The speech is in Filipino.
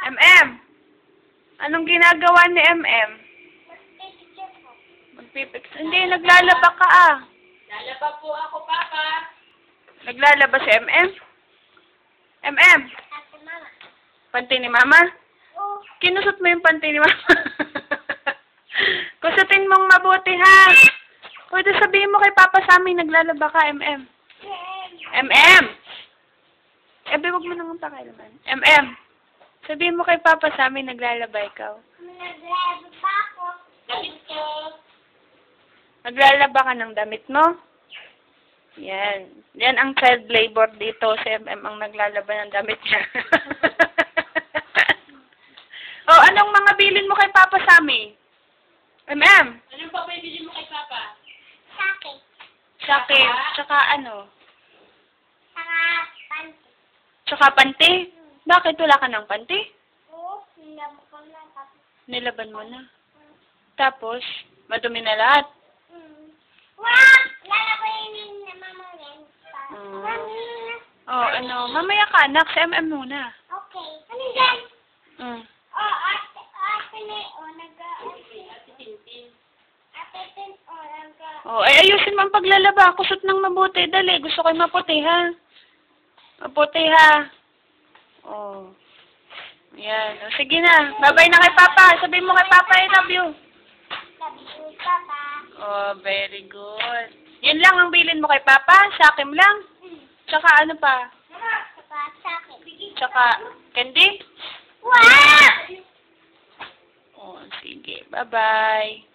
MM, anong ginagawa ni MM? Magpipicture. Hindi, naglalaba ka ah. Lalaba po ako, Papa. Naglalaba si MM? MM, panty ni Mama? Kinusot mo yung panty ni Mama. Kusutin mong mabuti ha. Pwede sabihin mo kay Papa Sammy, naglalaba ka, MM. MM! Ebe, wag mo nang pakialaman. MM, sabihin mo kay Papa Sammy, naglalaba ikaw. Naglalaba ako. Damit ko. Naglalaba ka ng damit mo? Yan. Yan ang child labor dito. Si MM ang naglalaba ng damit niya. Oh, anong mga bilin mo kay Papa Sammy? MM? Anong pa pwede mo kay Papa? Sake. Sakit. Tsaka ano? Saka panty. Tsaka panty? Bakit wala ka ng panty? Oo, nilabot ko na. Nilaban mo na. Tapos, madumi na lahat. Wag! Lalabayin na mama yan. Oh, ano? Mamaya ka, anak. Si MM muna. Okay. Ano yan? Mm. Oh, ate na, Ate Tintin. ate Tin, nagka. Oh, ay ayusin mo ang paglalaba. Kusot ng mabuti. Dali. Gusto ko yung maputi, ha? Maputi, ha? Oh. Yan. O, sige na. Bye-bye na kay Papa. Sabihin mo kay Papa, I love you. Sabi ko, Papa. Oh, very good. Yun lang ang bilin mo kay Papa? Sakim lang? Tsaka ano pa? Saka sake. Tsaka candy? Wag! Oh, sige. Bye-bye.